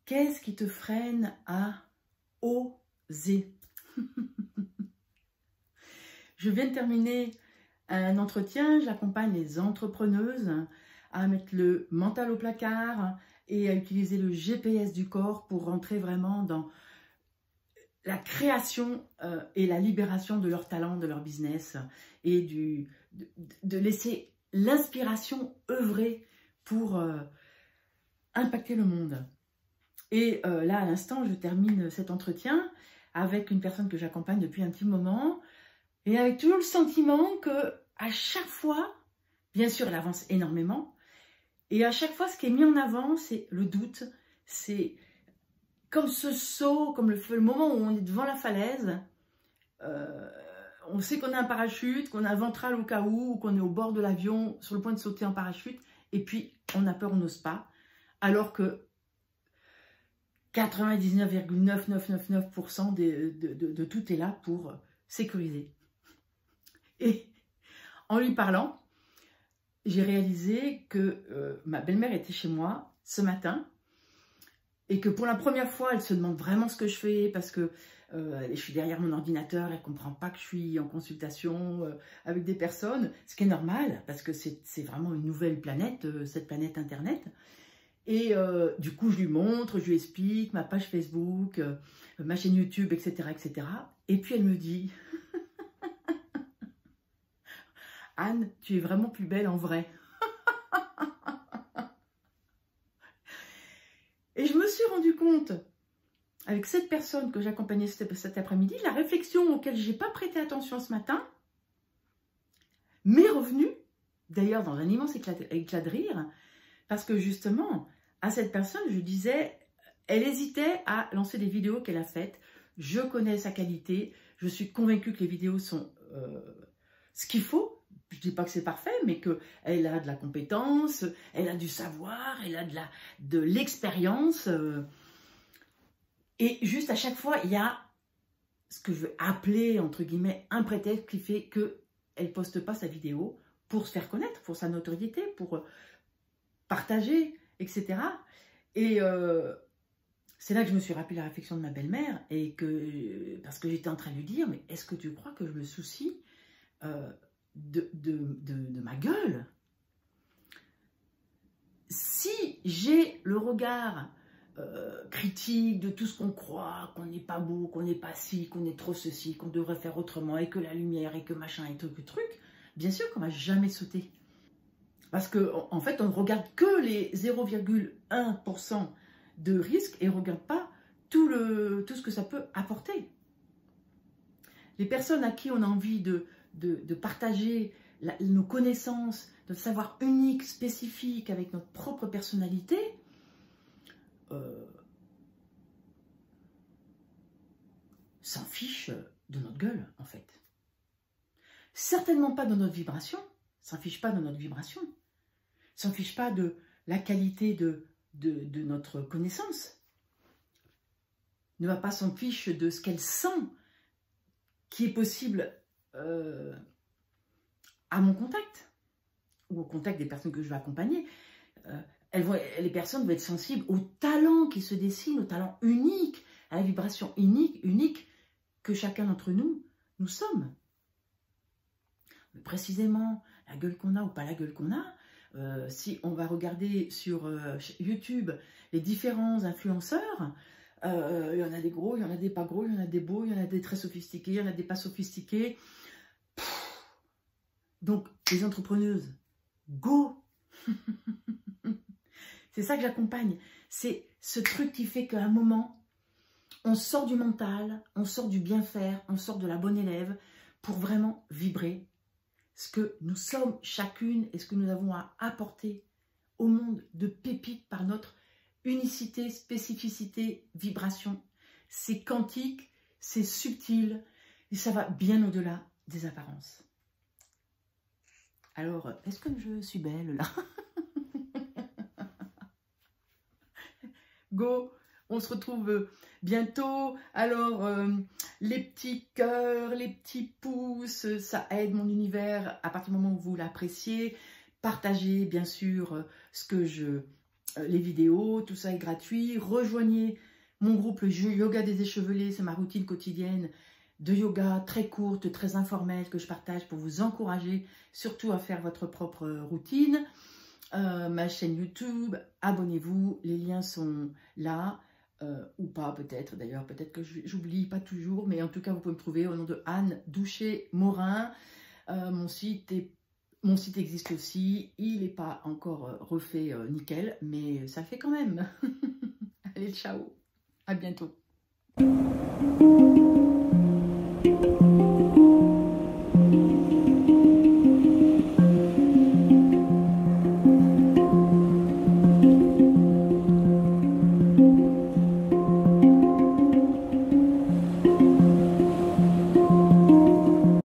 Qu'est-ce qui te freine à oser? Je viens de terminer un entretien, j'accompagne les entrepreneuses à mettre le mental au placard et à utiliser le GPS du corps pour rentrer vraiment dans la création et la libération de leur talent, de leur business et de laisser l'inspiration œuvrer pour impacter le monde. Et là, à l'instant, je termine cet entretien avec une personne que j'accompagne depuis un petit moment et avec toujours le sentiment que à chaque fois, bien sûr, elle avance énormément et à chaque fois, ce qui est mis en avant, c'est le doute, c'est comme ce saut, comme le moment où on est devant la falaise, on sait qu'on a un parachute, qu'on a un ventral au cas où, ou qu'on est au bord de l'avion, sur le point de sauter en parachute, et puis on a peur, on n'ose pas, alors que 99,9999% de tout est là pour sécuriser. Et en lui parlant, j'ai réalisé que ma belle-mère était chez moi ce matin et que pour la première fois, elle se demande vraiment ce que je fais parce que je suis derrière mon ordinateur, elle ne comprend pas que je suis en consultation avec des personnes, ce qui est normal parce que c'est vraiment une nouvelle planète, cette planète Internet. Et du coup, je lui montre, je lui explique ma page Facebook, ma chaîne YouTube, etc., etc. Et puis elle me dit, Anne, tu es vraiment plus belle en vrai. Et je me suis rendu compte, avec cette personne que j'accompagnais cet après-midi, la réflexion auquel je n'ai pas prêté attention ce matin m'est revenue, d'ailleurs dans un immense éclat de rire, parce que justement, à cette personne, je disais, elle hésitait à lancer des vidéos qu'elle a faites. Je connais sa qualité, je suis convaincue que les vidéos sont ce qu'il faut. Je ne dis pas que c'est parfait, mais qu'elle a de la compétence, elle a du savoir, elle a de l'expérience. Et juste à chaque fois, il y a ce que je veux appeler, entre guillemets, un prétexte qui fait qu'elle ne poste pas sa vidéo pour se faire connaître, pour sa notoriété, pour partager, etc. Et c'est là que je me suis rappelé la réflexion de ma belle-mère, parce que j'étais en train de lui dire, mais est-ce que tu crois que je me soucie de ma gueule? Si j'ai le regard critique de tout ce qu'on croit, qu'on n'est pas beau, qu'on n'est pas ci, qu'on est trop ceci, qu'on devrait faire autrement, et que la lumière, et que machin, et truc, bien sûr qu'on ne va jamais sauter. Parce qu'en fait, on ne regarde que les 0,1% de risque et on ne regarde pas tout ce que ça peut apporter. Les personnes à qui on a envie de partager nos connaissances, notre savoir unique, spécifique, avec notre propre personnalité, s'en fichent de notre gueule, en fait. Certainement pas de notre vibration, s'en fichent pas de notre vibration, s'en fichent pas de la qualité de notre connaissance, ne va pas s'en fiche de ce qu'elle sent qui est possible à mon contact ou au contact des personnes que je vais accompagner. Les personnes vont être sensibles au talent qui se dessine, au talent unique, à la vibration unique que chacun d'entre nous sommes. Mais précisément, la gueule qu'on a ou pas la gueule qu'on a, si on va regarder sur YouTube les différents influenceurs, il y en a des gros, il y en a des pas gros, il y en a des beaux, il y en a des très sophistiqués, il y en a des pas sophistiqués. Donc, les entrepreneuses, go. C'est ça que j'accompagne. C'est ce truc qui fait qu'à un moment, on sort du mental, on sort du bien faire, on sort de la bonne élève pour vraiment vibrer ce que nous sommes chacune et ce que nous avons à apporter au monde de pépites par notre unicité, spécificité, vibration. C'est quantique, c'est subtil et ça va bien au-delà des apparences. Alors, est-ce que je suis belle là? Go, on se retrouve bientôt. Alors, les petits cœurs, les petits pouces, ça aide mon univers à partir du moment où vous l'appréciez. Partagez bien sûr ce que je les vidéos, tout ça est gratuit. Rejoignez mon groupe, le Yoga des échevelés, c'est ma routine quotidienne de yoga très courte, très informelle que je partage pour vous encourager surtout à faire votre propre routine. Ma chaîne YouTube, abonnez-vous, les liens sont là, ou pas peut-être d'ailleurs, peut-être que j'oublie pas toujours, mais en tout cas vous pouvez me trouver au nom de Anne Douchet-Morin. Mon site existe aussi, il n'est pas encore refait nickel, mais ça fait quand même. Allez, ciao, à bientôt.